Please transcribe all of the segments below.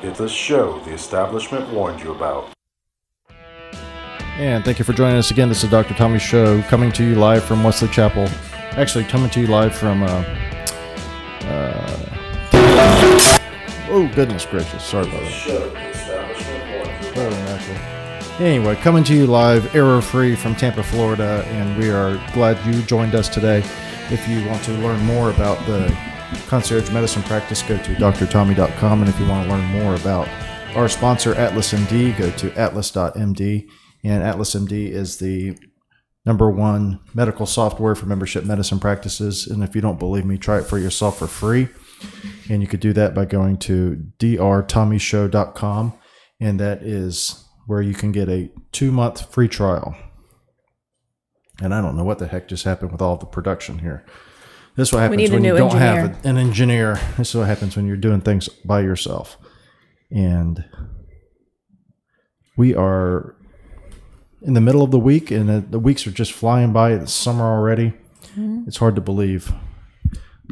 It's a show the establishment warned you about. And thank you for joining us again. This is Dr. Tommy's Show, coming to you live from Wesley Chapel. Actually, coming to you live from... oh, goodness gracious. Sorry about that. Anyway, coming to you live, error-free from Tampa, Florida, and we are glad you joined us today. If you want to learn more about the Concierge Medicine Practice, go to drtommy.com, and if you want to learn more about our sponsor, Atlas MD, go to atlas.md, and Atlas MD is the #1 medical software for membership medicine practices, and if you don't believe me, try it for yourself for free, and you could do that by going to drtommyshow.com, and that is where you can get a 2-month free trial. And I don't know what the heck just happened with all the production here. This is what happens when you don't have an engineer. This is what happens when you're doing things by yourself. And we are in the middle of the week, and the weeks are just flying by. It's summer already. Mm-hmm. It's hard to believe.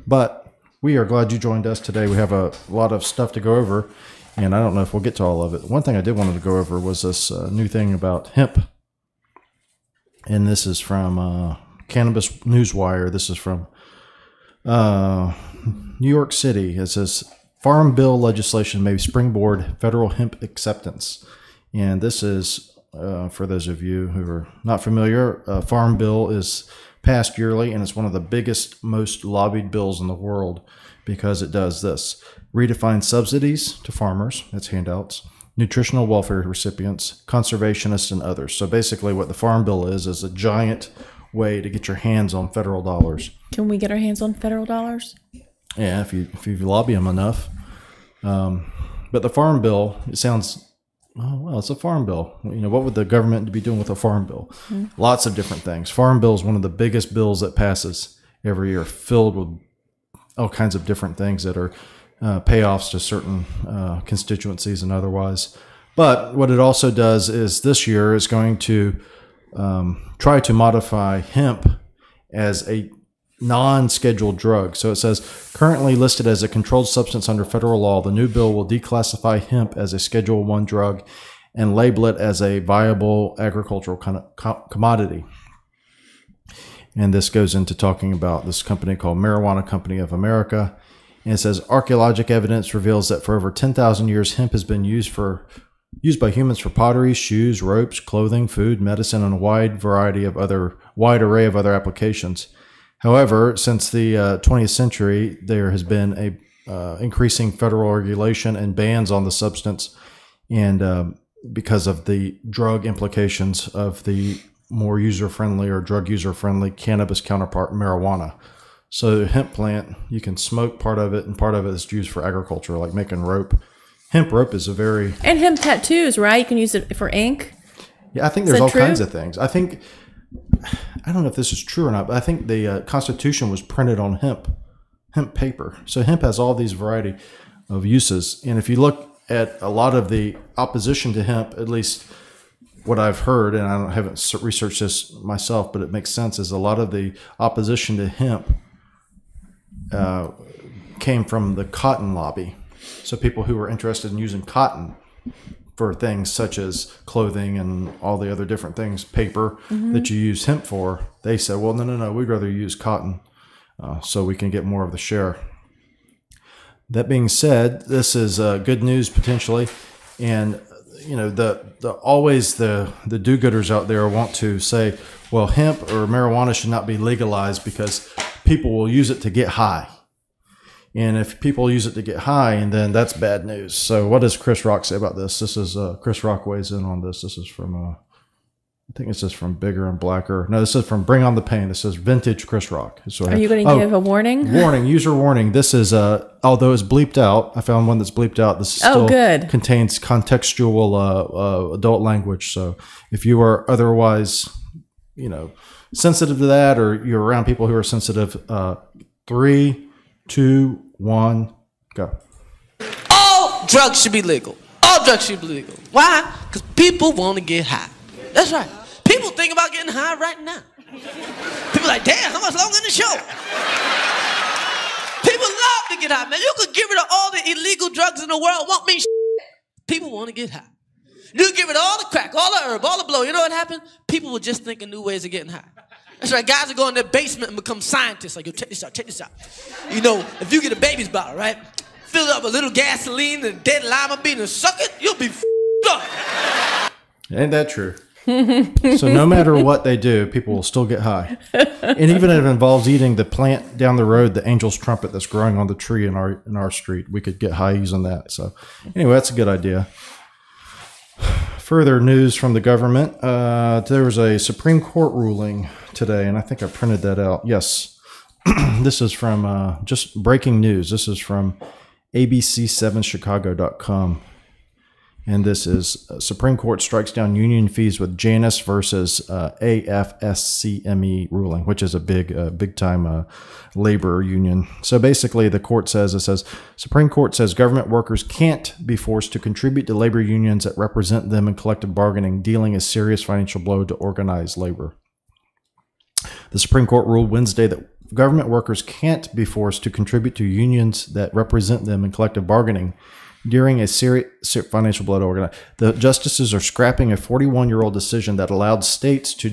But we are glad you joined us today. We have a lot of stuff to go over, and I don't know if we'll get to all of it. One thing I did want to go over was this new thing about hemp. And this is from Cannabis Newswire. This is from New York City. It says, Farm Bill legislation may springboard federal hemp acceptance. And this is, for those of you who are not familiar, Farm Bill is passed yearly, and it's one of the biggest, most lobbied bills in the world because it does this. Redefine subsidies to farmers, that's handouts, nutritional welfare recipients, conservationists, and others. So basically what the Farm Bill is a giant way to get your hands on federal dollars. Can we get our hands on federal dollars? Yeah, if you lobby them enough. But the Farm Bill, it sounds, oh, well, it's a farm bill. You know, what would the government be doing with a farm bill? Mm-hmm. Lots of different things. Farm Bill is one of the biggest bills that passes every year, filled with all kinds of different things that are payoffs to certain constituencies and otherwise. But what it also does is this year is going to try to modify hemp as a non-scheduled drug. So it says, currently listed as a controlled substance under federal law, the new bill will declassify hemp as a Schedule I drug and label it as a viable agricultural commodity. And this goes into talking about this company called Marijuana Company of America. And it says, archaeologic evidence reveals that for over 10,000 years, hemp has been used by humans for pottery, shoes, ropes, clothing, food, medicine, and a wide array of other applications. However, since the 20th century, there has been a increasing federal regulation and bans on the substance, and because of the drug implications of the more user-friendly or drug user-friendly cannabis counterpart, marijuana. So hemp plant, you can smoke part of it, and part of it is used for agriculture, like making rope. Hemp rope is and hemp tattoos, right? You can use it for ink. Yeah, I think there's all kinds of things. I don't know if this is true or not, but I think the Constitution was printed on hemp paper. So hemp has all these variety of uses. And if you look at a lot of the opposition to hemp, at least what I've heard, and I haven't researched this myself, but it makes sense, is a lot of the opposition to hemp came from the cotton lobby. So people who were interested in using cotton for things such as clothing and all the other different things, paper, that you use hemp for, they said, well, no, we'd rather use cotton so we can get more of the share. That being said, this is good news potentially. And, you know, always the do-gooders out there want to say, well, hemp or marijuana should not be legalized because people will use it to get high. And if people use it to get high, and then that's bad news. So what does Chris Rock say about this? This is Chris Rock weighs in on this. This is from, I think it's just from Bigger and Blacker. No, this is from Bring on the Pain. This is vintage Chris Rock. Are you going to give a warning? Warning, user warning. This is, although it's bleeped out, I found one that's bleeped out. This still contains contextual adult language. So if you are otherwise, you know, sensitive to that, or you're around people who are sensitive, 3, 2, 1, go. All drugs should be legal. All drugs should be legal. Why? Because people want to get high. That's right. People think about getting high right now. People like, damn, how much longer in the show? People love to get high, man. You could get rid of all the illegal drugs in the world. Won't mean shit. People want to get high. You give it all the crack, all the herb, all the blow. You know what happened? People will just think of new ways of getting high. That's right. Guys will go in their basement and become scientists. Like, yo, check this out, check this out. You know, if you get a baby's bottle, right? Fill it up with a little gasoline and a dead lima bean and suck it, you'll be up. Ain't that true? So no matter what they do, people will still get high. And even if it involves eating the plant down the road, the angel's trumpet that's growing on the tree in our street, we could get high using that. So anyway, that's a good idea. Further news from the government. There was a Supreme Court ruling today, and I think I printed that out. Yes. This is from just breaking news. This is from abc7chicago.com. And this is Supreme Court strikes down union fees with Janus versus AFSCME ruling, which is a big time labor union. So basically, the court says, Supreme Court says government workers can't be forced to contribute to labor unions that represent them in collective bargaining, dealing a serious financial blow to organized labor. The Supreme Court ruled Wednesday that government workers can't be forced to contribute to unions that represent them in collective bargaining during a serious financial blow to organize. The justices are scrapping a 41-year-old decision that allowed states to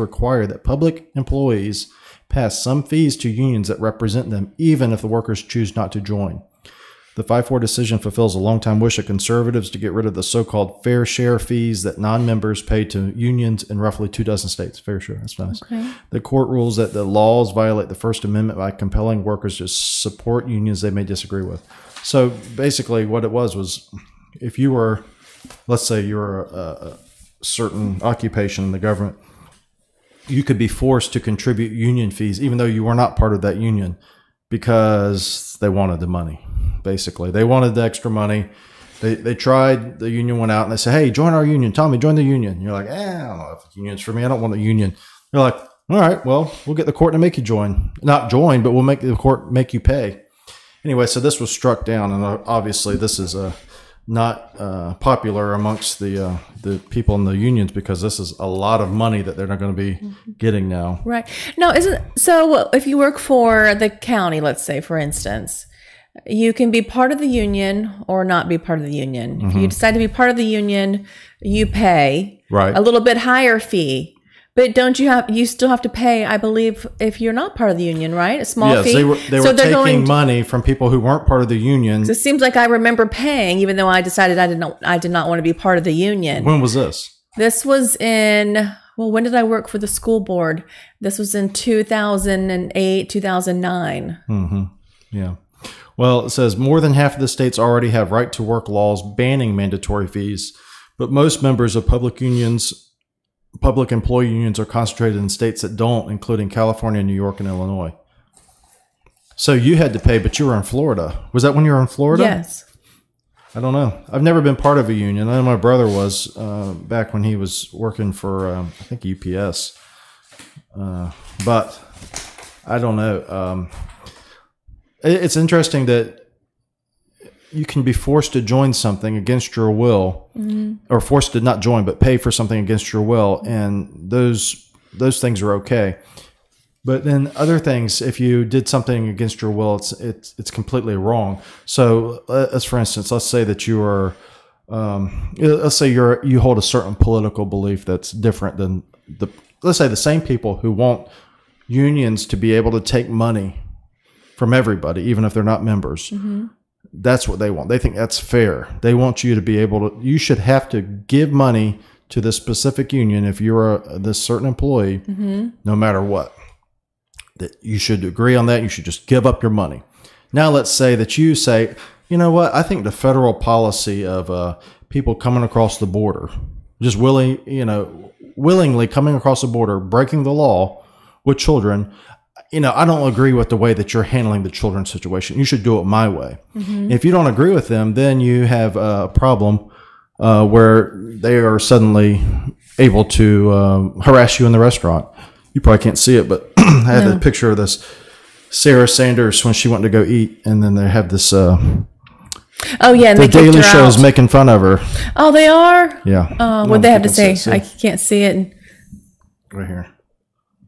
require that public employees pass some fees to unions that represent them, even if the workers choose not to join. The 5-4 decision fulfills a longtime wish of conservatives to get rid of the so-called fair share fees that non-members pay to unions in roughly 24 states. Fair share, that's nice. Okay. The court rules that the laws violate the First Amendment by compelling workers to support unions they may disagree with. So basically what it was if you were, let's say you're a certain occupation in the government, you could be forced to contribute union fees even though you were not part of that union because they wanted the money. Basically, they wanted the extra money. They tried. The union went out and they said, "Hey, join our union. Tommy, join the union." And you're like, I don't know if the union's for me. I don't want a union. They're like, all right, well, we'll get the court to make you join. Not join, but we'll make the court make you pay. Anyway, so this was struck down, and obviously this is not popular amongst the people in the unions because this is a lot of money that they're not going to be getting now. Right. Now, so if you work for the county, let's say, for instance, you can be part of the union or not be part of the union. If you decide to be part of the union, you pay a little bit higher fee. But you still have to pay, I believe, if you're not part of the union, right? A small fee. Yes, they were taking money from people who weren't part of the union. So it seems like I remember paying, even though I decided I did not want to be part of the union. When was this? This was when did I work for the school board? This was in 2008, 2009. Mm-hmm. Yeah. Well, it says more than half of the states already have right-to-work laws banning mandatory fees, but most members of public employee unions are concentrated in states that don't, including California, New York, and Illinois. So you had to pay, but you were in Florida. Was that when you were in Florida? Yes. I don't know. I've never been part of a union. I know my brother was back when he was working for, I think, UPS. But I don't know. It's interesting that you can be forced to join something against your will, or forced to not join, but pay for something against your will. And those things are okay. But then other things, if you did something against your will, it's completely wrong. So as for instance, let's say that you are, you hold a certain political belief that's different than let's say the same people who want unions to be able to take money from everybody, even if they're not members. Mm-hmm. That's what they want. They think that's fair. They want you to be able to, you should have to give money to this specific union if you're this certain employee, no matter what. That you should agree on that. You should just give up your money. Now let's say that you say, you know what, I think the federal policy of people coming across the border, just willingly coming across the border, breaking the law with children, I don't agree with the way that you're handling the children's situation. You should do it my way. Mm-hmm. If you don't agree with them, then you have a problem where they are suddenly able to harass you in the restaurant. You probably can't see it, but I had a picture of this Sarah Sanders when she went to go eat, and then they have this. And the Daily Show is making fun of her. Oh, they are. Yeah. What they have to say? I can't see it. Right here.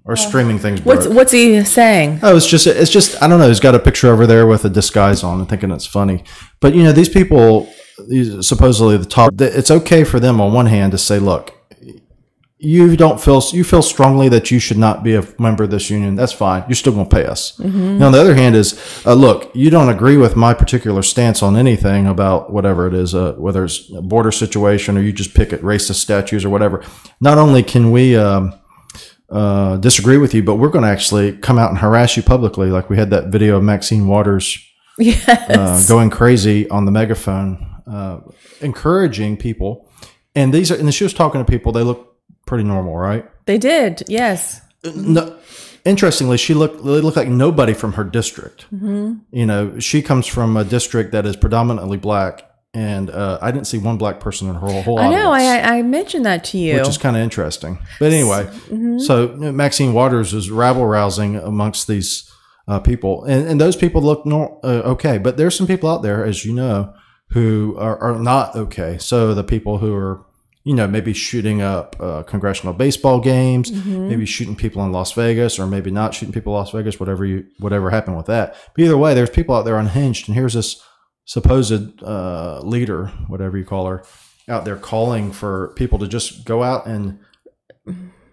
Our streaming thing's broke. What's he saying? Oh, it's just I don't know. He's got a picture over there with a disguise on and thinking it's funny. But these people, supposedly the top, it's okay for them on one hand to say, look, you feel strongly that you should not be a member of this union. That's fine. You're still going to pay us. And on the other hand is, look, you don't agree with my particular stance on anything about whatever it is, whether it's a border situation or you just pick at racist statues or whatever. Not only can we disagree with you, but we're going to actually come out and harass you publicly. Like we had that video of Maxine Waters going crazy on the megaphone, encouraging people. And she was talking to people. They look pretty normal, right? They did, yes. No, interestingly, they looked like nobody from her district. She comes from a district that is predominantly black, and I didn't see one black person in her whole audience. I know, I mentioned that to you. Which is kind of interesting. But anyway, so Maxine Waters is rabble-rousing amongst these people, and those people look okay. But there's some people out there, as you know, who are not okay. So the people who are maybe shooting up congressional baseball games, maybe shooting people in Las Vegas, or maybe not shooting people in Las Vegas, whatever happened with that. But either way, there's people out there unhinged, and here's this supposed leader, whatever you call her, out there calling for people to just go out and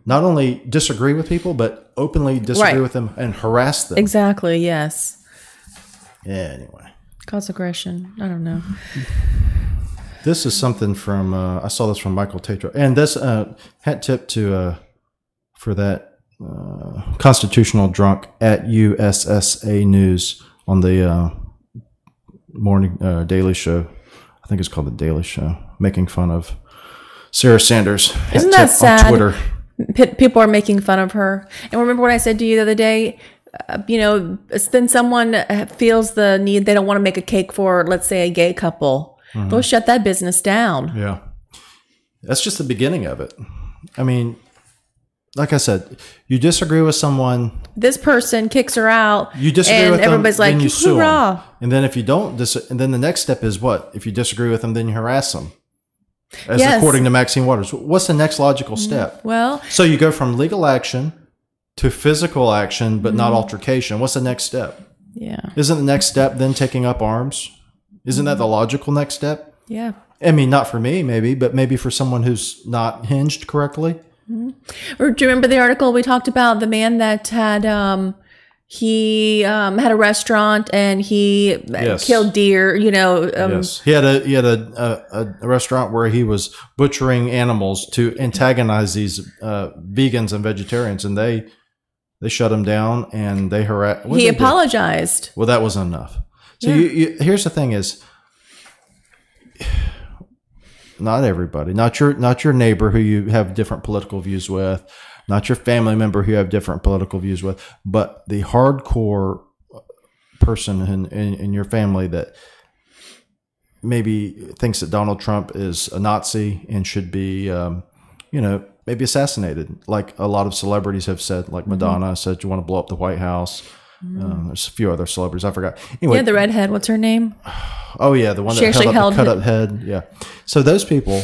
not only disagree with people, but openly disagree with them and harass them. Exactly, yes. Yeah, anyway. Cause aggression. I don't know. This is something from, I saw this from Michael Tatro. And this hat tip for that constitutional drunk at USSA News on the morning Daily Show. I think it's called the Daily Show, making fun of Sarah Sanders. Isn't that sad? On Twitter. People are making fun of her. And remember what I said to you the other day? Then someone feels the need, they don't want to make a cake for, let's say, a gay couple. They'll shut that business down. Yeah. That's just the beginning of it. I mean, like I said, you disagree with someone. This person kicks her out. You disagree with them, everybody's like, then you sue hoorah. them. And then if you don't, and then the next step is what? If you disagree with them, then you harass them. According to Maxine Waters. What's the next logical step? Well, so you go from legal action to physical action, but not altercation. What's the next step? Yeah. Isn't the next step then taking up arms? Isn't that the logical next step? Yeah. I mean, not for me, maybe, but maybe for someone who's not hinged correctly. Or do you remember the article we talked about? The man that had he had a restaurant and he killed deer. Yes, he had a restaurant where he was butchering animals to antagonize these vegans and vegetarians, and they shut him down and they harassed. He apologized. Well, that wasn't enough. So here's the thing: is not everybody, not your neighbor who you have different political views with, not your family member who you have different political views with, but the hardcore person in your family that maybe thinks that Donald Trump is a Nazi and should be, maybe assassinated, like a lot of celebrities have said, like Madonna said, you want to blow up the White House. There's a few other celebrities. I forgot. Anyway, the redhead. What's her name? Oh, yeah. The one that held the cut up head. Yeah. So those people,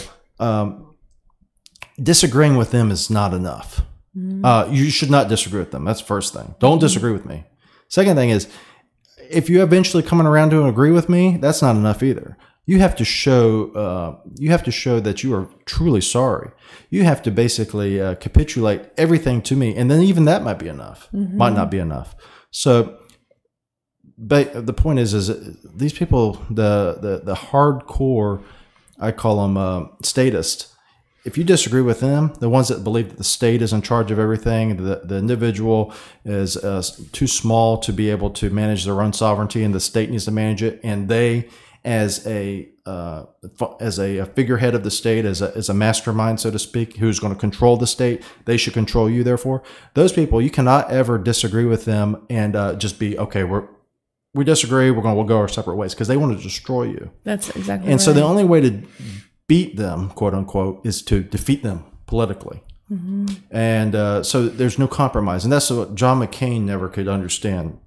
disagreeing with them is not enough. You should not disagree with them. That's the first thing. Don't disagree with me. Second thing is, if you eventually coming around to agree with me, that's not enough either. You have to show that you are truly sorry. You have to basically capitulate everything to me, and then even that might be enough. Might not be enough. So, but the point is these people, the hardcore, I call them statists. If you disagree with them, the ones that believe that the state is in charge of everything, the individual is too small to be able to manage their own sovereignty, and the state needs to manage it, and they, as a figurehead of the state, as a mastermind, so to speak, who's going to control the state, they should control you. Therefore, those people, you cannot ever disagree with them and just be okay. We disagree. We'll go our separate ways, because they want to destroy you. That's exactly. And so the only way to beat them, quote unquote, is to defeat them politically. And so there's no compromise, and that's what John McCain never could understand.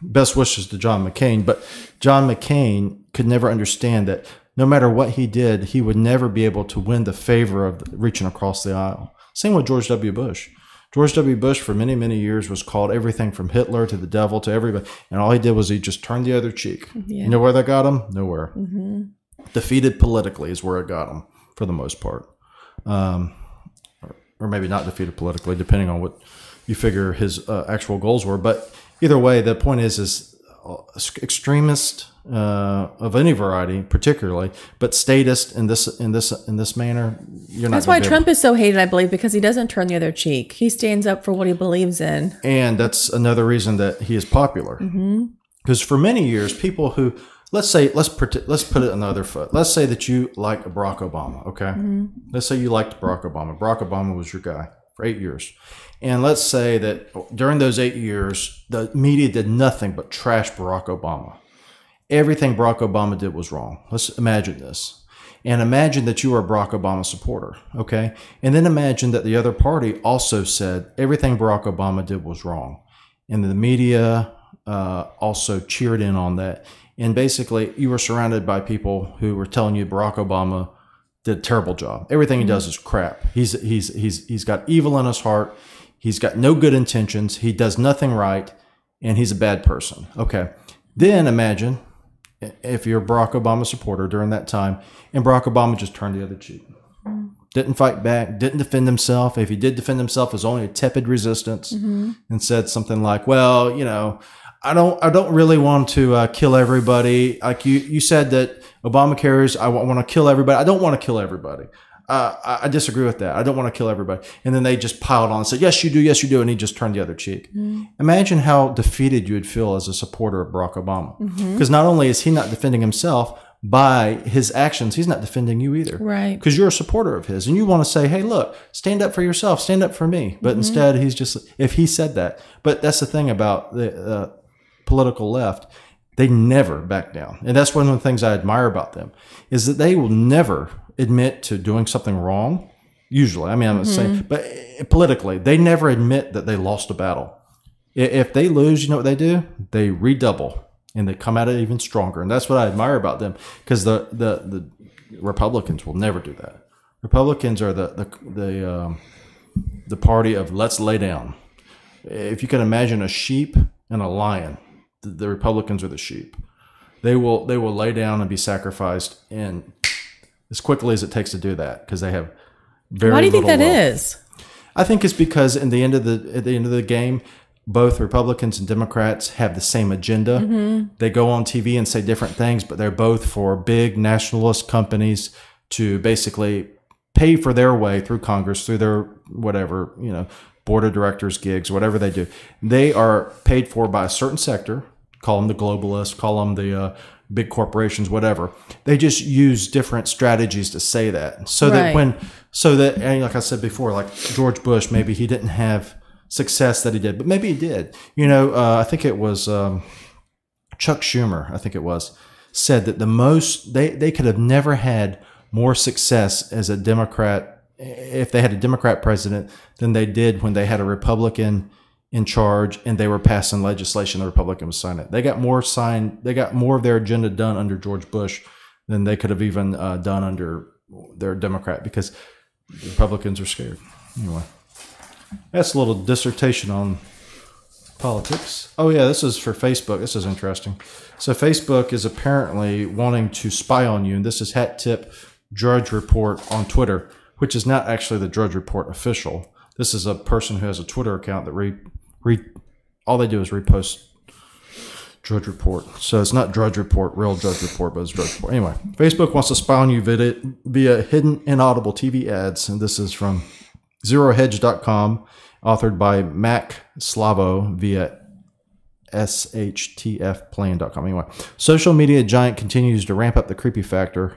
Best wishes to John McCain, but John McCain could never understand that no matter what he did, he would never be able to win the favor of reaching across the aisle. Same with George W. Bush. George W. Bush for many, many years was called everything from Hitler to the devil to everybody. And all he did was he just turned the other cheek. Yeah. You know where that got him? Nowhere. Defeated politically is where it got him for the most part. Or maybe not defeated politically, depending on what you figure his actual goals were. But either way, the point is extremist of any variety, particularly, but statist in this manner, you're not. That's why Trump is so hated, I believe, because he doesn't turn the other cheek. He stands up for what he believes in, and that's another reason that he is popular. Because for many years, people who let's put it on the other foot. Let's say that you like Barack Obama. Okay, let's say you liked Barack Obama. Barack Obama was your guy for 8 years. And let's say that during those 8 years, the media did nothing but trash Barack Obama. Everything Barack Obama did was wrong. Let's imagine this. And imagine that you are a Barack Obama supporter, okay? And then imagine that the other party also said everything Barack Obama did was wrong. And the media also cheered in on that. And basically, you were surrounded by people who were telling you Barack Obama did a terrible job. Everything he does is crap. He's got evil in his heart. He's got no good intentions. He does nothing right, and he's a bad person. Okay. Then imagine if you're a Barack Obama supporter during that time, and Barack Obama just turned the other cheek. Didn't fight back, didn't defend himself. If he did defend himself, it was only a tepid resistance, and said something like, well, you know, I don't really want to kill everybody. Like you said that Obamacare is, I want to kill everybody. I don't want to kill everybody. I disagree with that. I don't want to kill everybody. And then they just piled on and said, yes, you do. And he just turned the other cheek. Imagine how defeated you would feel as a supporter of Barack Obama. Because not only is he not defending himself, by his actions, he's not defending you either. Right. Because you're a supporter of his. And you want to say, hey, look, stand up for yourself. Stand up for me. But instead, he's just, if he said that. But that's the thing about the political left. They never back down. And that's one of the things I admire about them, is that they will never admit to doing something wrong. Usually, I mean, I'm not saying, but politically, they never admit that they lost a battle. If they lose, you know what they do? They redouble and they come at it even stronger. And that's what I admire about them, because the Republicans will never do that. Republicans are the party of let's lay down. If you can imagine a sheep and a lion, the Republicans are the sheep. They will lay down and be sacrificed, and as quickly as it takes to do that, because they have very. Why do you think that is? I think it's because at the end of the game, both Republicans and Democrats have the same agenda. They go on TV and say different things, but they're both for big nationalist companies to basically pay for their way through Congress, through their whatever, you know, board of directors gigs, whatever they do. They are paid for by a certain sector. Call them the globalists, call them the big corporations, whatever. They just use different strategies to say that. So that and like I said before, like George Bush, maybe he didn't have success that he did, but maybe he did. You know, I think it was Chuck Schumer, I think it was, said that the most, they could have never had more success as a Democrat, if they had a Democrat president, than they did when they had a Republican in charge and they were passing legislation the Republican was signing it. They got more of their agenda done under George Bush than they could have even done under their Democrat, because the Republicans are scared. Anyway, that's a little dissertation on politics. Oh yeah, this is for Facebook. This is interesting. So Facebook is apparently wanting to spy on you, and this is Hat Tip Drudge Report on Twitter, which is not actually the Drudge Report official. This is a person who has a Twitter account that all they do is repost Drudge Report. So it's not Drudge Report, real Drudge Report, but it's Drudge Report. Anyway, Facebook wants to spy on you via hidden inaudible TV ads. And this is from zerohedge.com, authored by Mac Slavo via shtfplan.com. Anyway, social media giant continues to ramp up the creepy factor.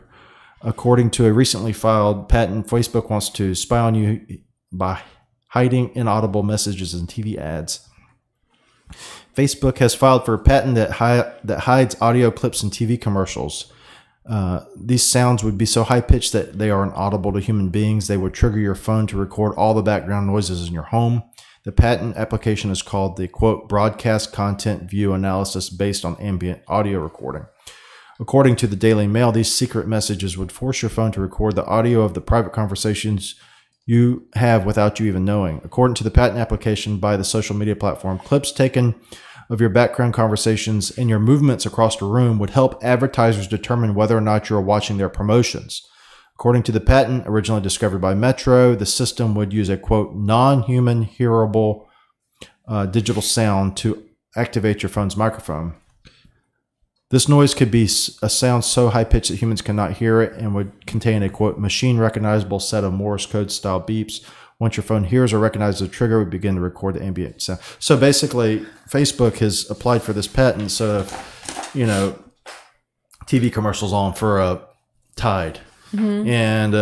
According to a recently filed patent, Facebook wants to spy on you by hiding inaudible messages in TV ads. Facebook has filed for a patent that hides audio clips in TV commercials. These sounds would be so high-pitched that they are inaudible to human beings. They would trigger your phone to record all the background noises in your home. The patent application is called the, quote, broadcast content view analysis based on ambient audio recording. According to the Daily Mail, these secret messages would force your phone to record the audio of the private conversations you have without you even knowing. According to the patent application by the social media platform, clips taken of your background conversations and your movements across the room would help advertisers determine whether or not you're watching their promotions. According to the patent, originally discovered by Metro, the system would use a, quote, non-human hearable digital sound to activate your phone's microphone. This noise could be a sound so high-pitched that humans cannot hear it and would contain a, quote, machine-recognizable set of Morse code-style beeps. Once your phone hears or recognizes a trigger, we begin to record the ambient sound. So basically, Facebook has applied for this patent. So, if, you know, TV commercials on for a Tide, and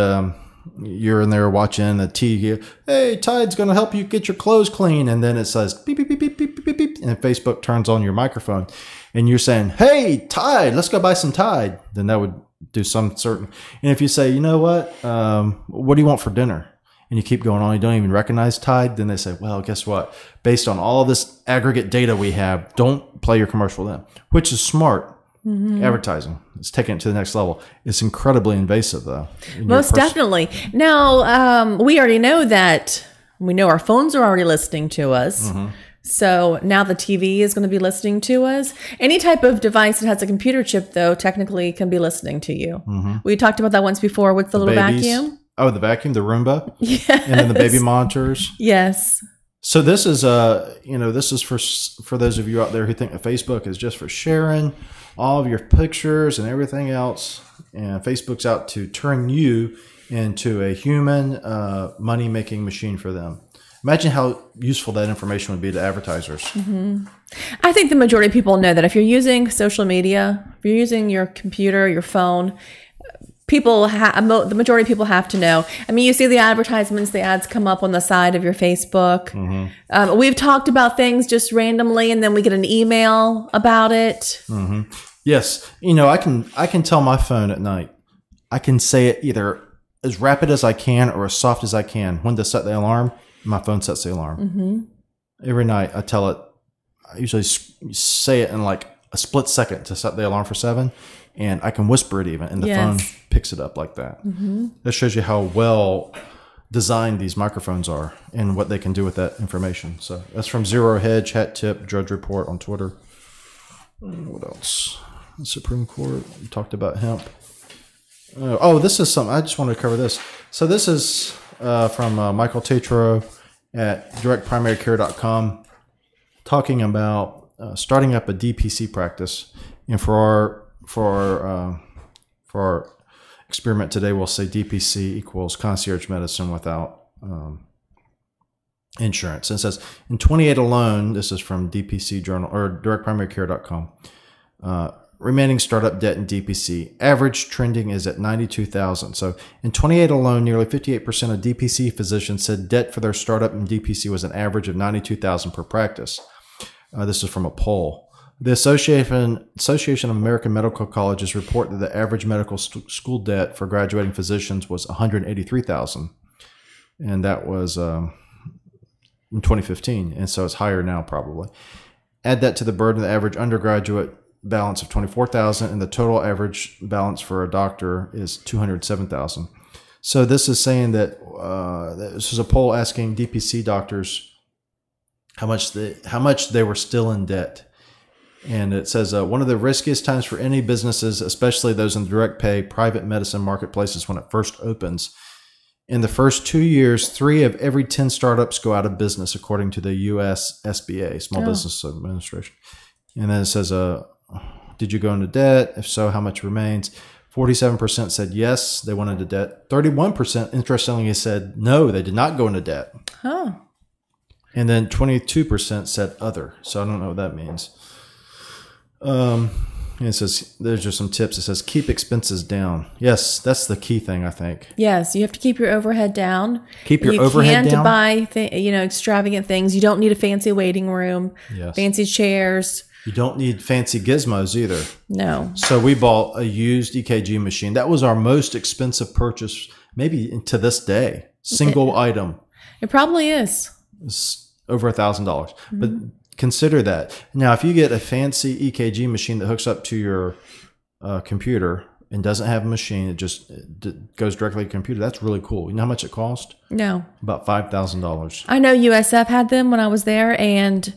you're in there watching the TV. Hey, Tide's going to help you get your clothes clean, and then it says beep beep beep beep beep beep beep, and Facebook turns on your microphone, and you're saying, "Hey, Tide, let's go buy some Tide." Then that would do some certain. And if you say, "You know what do you want for dinner?" and you keep going on, you don't even recognize Tide, then they say, well, guess what? Based on all this aggregate data we have, don't play your commercial then, which is smart advertising. It's taking it to the next level. It's incredibly invasive, though. Most definitely. Now, we already know that. We know our phones are already listening to us. So now the TV is going to be listening to us. Any type of device that has a computer chip, though, technically can be listening to you. We talked about that once before with the little vacuum. Oh, the vacuum, the Roomba, yes. And then the baby monitors. Yes. So this is this is for those of you out there who think that Facebook is just for sharing all of your pictures and everything else, and Facebook's out to turn you into a human money-making machine for them. Imagine how useful that information would be to advertisers. I think the majority of people know that if you're using social media, if you're using your computer, your phone, the majority of people have to know. I mean, you see the advertisements, the ads come up on the side of your Facebook. We've talked about things just randomly, and then we get an email about it. Yes. You know, I can tell my phone at night. I can say it either as rapid as I can or as soft as I can when to set the alarm. My phone sets the alarm. Every night I tell it, I usually say it in like a split second to set the alarm for 7. And I can whisper it even, and the phone picks it up like that. That shows you how well designed these microphones are and what they can do with that information. So that's from Zero Hedge, Hat Tip, Drudge Report on Twitter. What else? The Supreme Court. We talked about hemp. Oh, this is something. I just wanted to cover this. So this is from Michael Tatro at directprimarycare.com talking about starting up a DPC practice. And for our experiment today, we'll say DPC equals concierge medicine without insurance. And it says in 28 alone, this is from DPC Journal or directprimarycare.com. Remaining startup debt in DPC. Average trending is at $92,000. So in 28 alone, nearly 58% of DPC physicians said debt for their startup in DPC was an average of $92,000 per practice. This is from a poll. The Association of American Medical Colleges report that the average medical school debt for graduating physicians was $183,000, and that was in 2015, and so it's higher now probably. Add that to the burden of the average undergraduate balance of $24,000, and the total average balance for a doctor is $207,000. So this is saying that this is a poll asking DPC doctors how much they were still in debt. And it says, one of the riskiest times for any businesses, especially those in the direct pay private medicine marketplaces when it first opens. In the first 2 years, 3 of every 10 startups go out of business, according to the US SBA, Small Business Administration. And then it says, did you go into debt? If so, how much remains? 47% said yes, they went into debt. 31%, interestingly, said no, they did not go into debt. And then 22% said other. So I don't know what that means. And it says, there's just some tips. It says, keep expenses down. Yes, that's the key thing, I think. Yes, you have to keep your overhead down. Keep your overhead down. You can't buy extravagant things. You don't need a fancy waiting room, fancy chairs. You don't need fancy gizmos either. No. So we bought a used EKG machine. That was our most expensive purchase, maybe to this day. Single item. It probably is. It's over $1,000. But consider that. Now, if you get a fancy EKG machine that hooks up to your computer, and doesn't have a machine, it just goes directly to the computer, that's really cool. You know how much it cost? No. About $5,000. I know USF had them when I was there, and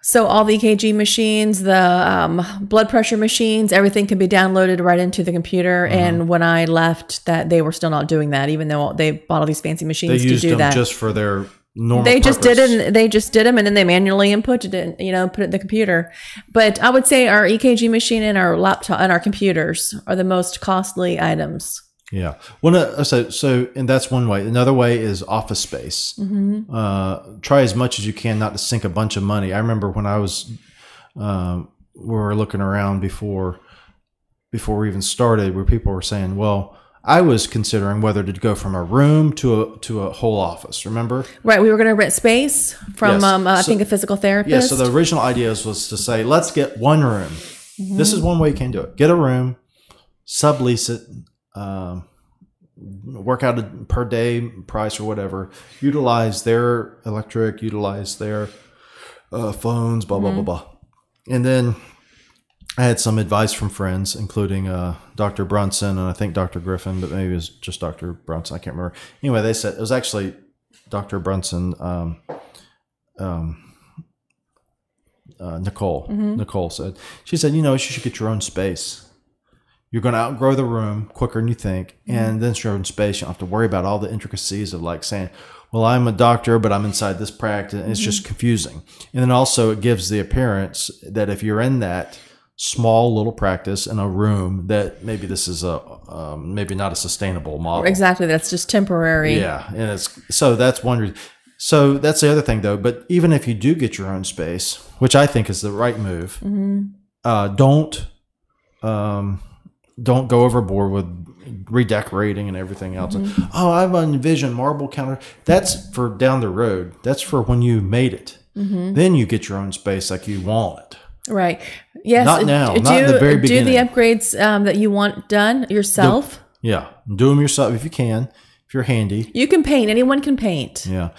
so all the EKG machines, the blood pressure machines, everything can be downloaded right into the computer. And when I left, that they were still not doing that, even though they bought all these fancy machines to do that. They used them just for their normal They purpose. just did it. They just did them, and then they manually inputted it. Put it in the computer. But I would say our EKG machine and our laptop and our computers are the most costly items. Yeah. Well, so and that's one way. Another way is office space. Try as much as you can not to sink a bunch of money. I remember when I was, we were looking around before we even started, where people were saying, well, I was considering whether to go from a room to a whole office. Remember? Right. We were going to rent space from, yes. I think, a physical therapist. Yeah. So the original idea was to say, let's get one room. This is one way you can do it. Get a room, sublease it, work out a per day price or whatever. Utilize their electric, utilize their phones, blah, blah, blah, blah. And then I had some advice from friends, including Dr. Brunson and I think Dr. Griffin, but maybe it was just Dr. Brunson. I can't remember. Anyway, they said it was actually Dr. Brunson. Nicole. Nicole said, she said, you should get your own space. You're going to outgrow the room quicker than you think. And then it's your own space. You don't have to worry about all the intricacies of like saying, well, I'm a doctor, but I'm inside this practice. And it's just confusing. And then also it gives the appearance that if you're in that small little practice in a room, that maybe this is maybe not a sustainable model. Exactly. That's just temporary. Yeah. And so that's one reason. So that's the other thing though. But even if you do get your own space, which I think is the right move, don't go overboard with redecorating and everything else. Oh, I've envisioned marble counter. That's for down the road. That's for when you made it. Then you get your own space like you want it. Right. Yes. Not now. Not in the very beginning. Do the upgrades that you want done yourself. Yeah. Do them yourself if you can. If you're handy. You can paint. Anyone can paint. Yeah.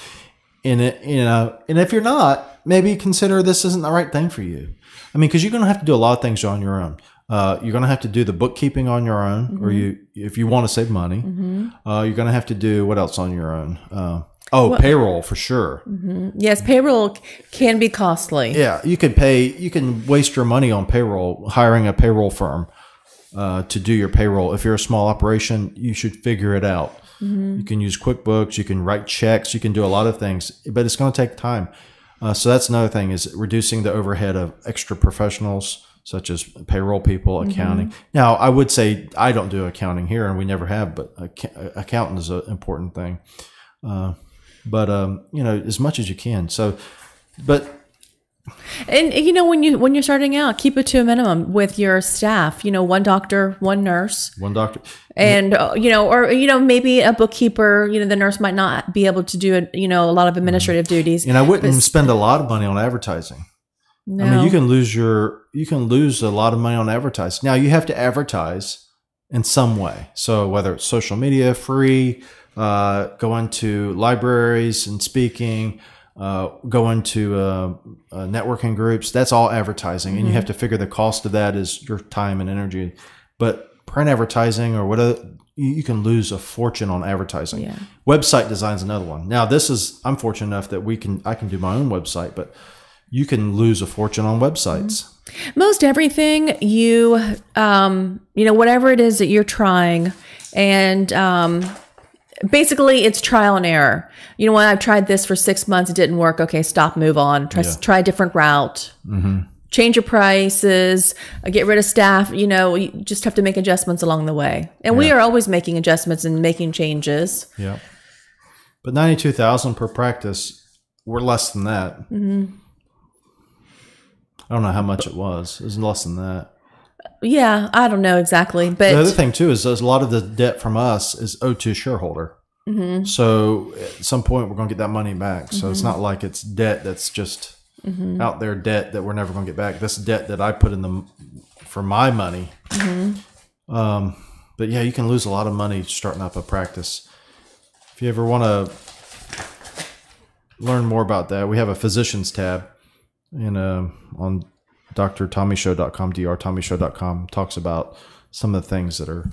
And if you're not, maybe consider this isn't the right thing for you. I mean, because you're going to have to do a lot of things on your own. You're going to have to do the bookkeeping on your own, or if you want to save money. You're going to have to do what else on your own? Payroll for sure. Yes, payroll can be costly. Yeah, you can waste your money on payroll, hiring a payroll firm to do your payroll. If you're a small operation, you should figure it out. You can use QuickBooks, you can write checks, you can do a lot of things, but it's going to take time. So that's another thing, is reducing the overhead of extra professionals, such as payroll people, accounting. Now, I would say I don't do accounting here, and we never have, but accountant is an important thing. But as much as you can. So, but. And when you're starting out, keep it to a minimum with your staff. One doctor, one nurse, and maybe a bookkeeper. The nurse might not be able to do a lot of administrative duties. And I wouldn't spend a lot of money on advertising. No. I mean, you can lose a lot of money on advertising. Now you have to advertise in some way. So whether it's social media, free, going to libraries and speaking, going to networking groups, that's all advertising. And you have to figure the cost of that is your time and energy. But print advertising or whatever, you can lose a fortune on advertising. Yeah. Website design is another one. Now I'm fortunate enough that I can do my own website, but you can lose a fortune on websites. Most everything whatever it is that you're trying, and basically it's trial and error. I've tried this for 6 months, it didn't work. Okay, stop, move on. Try a different route. Change your prices, get rid of staff. You just have to make adjustments along the way. And we are always making adjustments and making changes. Yeah. But $92,000 per practice, we're less than that. I don't know how much it was. It was less than that. Yeah, I don't know exactly. But the other thing too is a lot of the debt from us is owed to a shareholder. So at some point we're going to get that money back. So it's not like it's debt that's just out there debt that we're never going to get back. This debt that I put in for my money. But yeah, you can lose a lot of money starting up a practice. If you ever want to learn more about that, we have a physicians tab. And on drtommyshow.com, drtommyshow.com talks about some of the things that are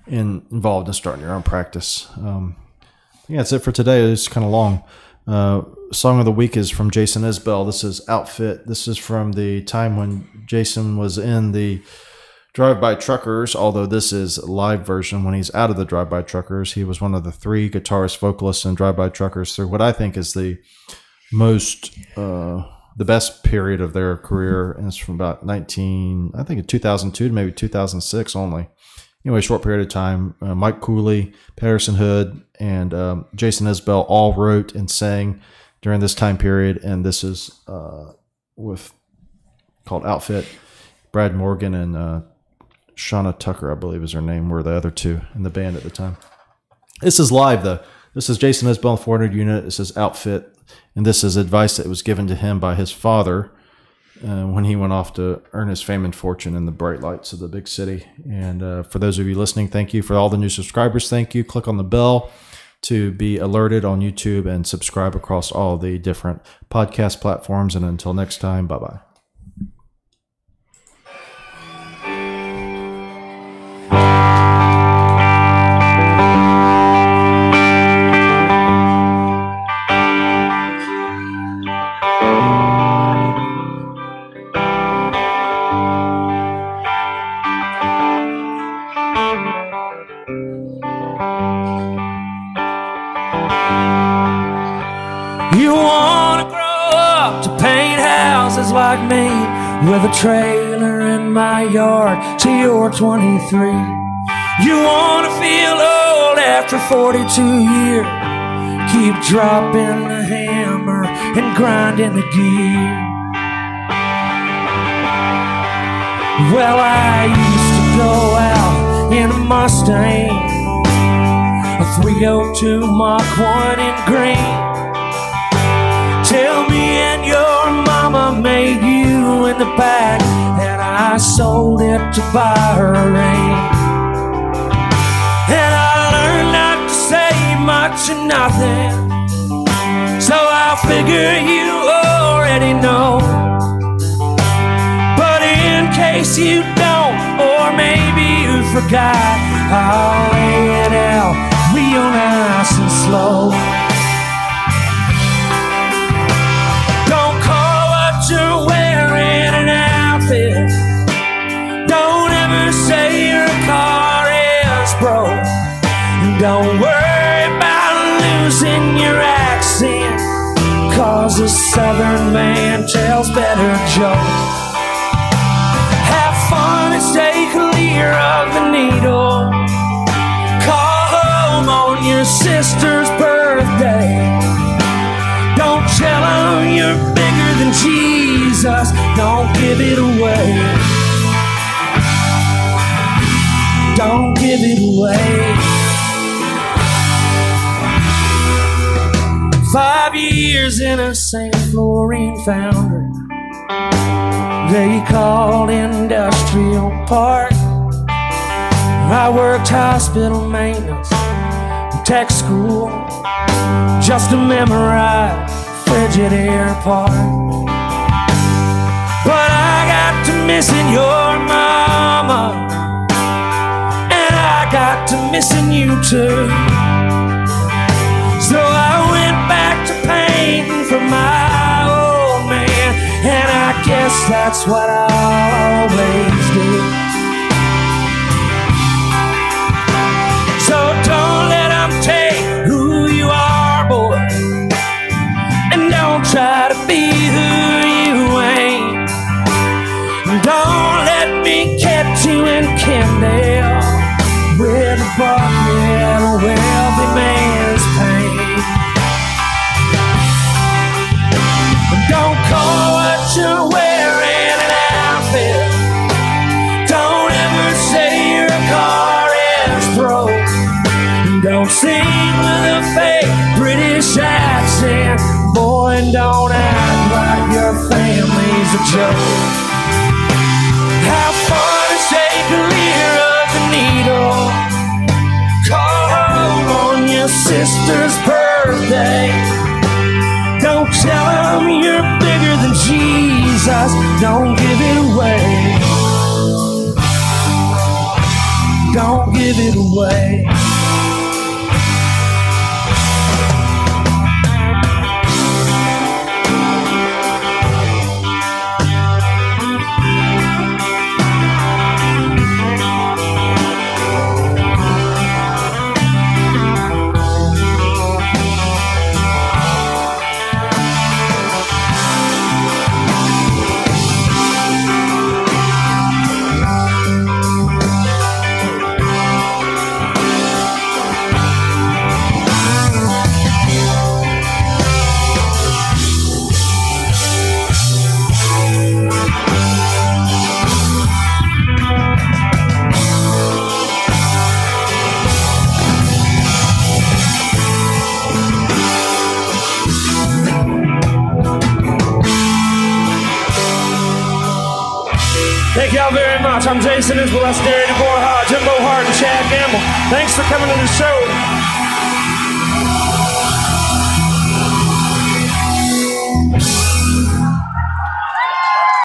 involved in starting your own practice. Yeah, that's it for today. It's kind of long. Song of the week is from Jason Isbell. This is Outfit. This is from the time when Jason was in the Drive-By Truckers, although this is a live version. When he's out of the Drive-By Truckers, he was one of the 3 guitarist vocalists in Drive-By Truckers through what I think is the best period of their career. And it's from about 2002 to maybe 2006 only. Anyway, short period of time. Mike Cooley, Patterson Hood, and Jason Isbell all wrote and sang during this time period. And this is called Outfit. Brad Morgan and Shauna Tucker, I believe is her name, were the other 2 in the band at the time. This is live, though. This is Jason Isbell, 400 unit. This is Outfit. And this is advice that was given to him by his father when he went off to earn his fame and fortune in the bright lights of the big city. And for those of you listening, thank you. For all the new subscribers, thank you. Click on the bell to be alerted on YouTube and subscribe across all the different podcast platforms. And until next time, bye-bye. You wanna grow up to paint houses like me, with a trailer in my yard till you're 23. You wanna feel old after 42 years, keep dropping the hammer and grinding the gear. Well, I used to go out in a Mustang, a 302 Mach 1 in green. Tell me and your mama made you in the back, and I sold it to buy her a ring. And I learned not to say much or nothing, so I figure you already know. But in case you don't, or maybe you forgot, I'll lay it out real nice and slow. You're wearing an outfit. Don't ever say your car is broke. Don't worry about losing your accent, 'cause a Southern man tells better jokes. Have fun and stay clear of the needle. Call home on your sister's birthday. Don't tell them you're bigger than Jesus. Don't give it away. Don't give it away. 5 years in a St. Florine foundry they called Industrial Park. I worked hospital maintenance, tech school, just to memorize Frigidaire part. But I got to missing your mama, and I got to missing you too. So I went back to painting for my old man, and I guess that's what I'll always do. So don't let them take who you are, boy, and don't try to be who you ain't. Don't let me catch you in Kendall with a bucket of wealthy man's pain. Don't call what you're wearing an outfit. Don't ever say your car is broke. Don't sing with a fake British accent, boy, and don't act like your family's a joke. Have fun and stay clear of the needle. Call home on your sister's birthday. Don't tell them you're bigger than Jesus. Don't give it away. don't give it away. Thank y'all very much. I'm Jason Isbell, that's Gary DeBoer, Jimbo Hart, and Chad Gamble. Thanks for coming to the show.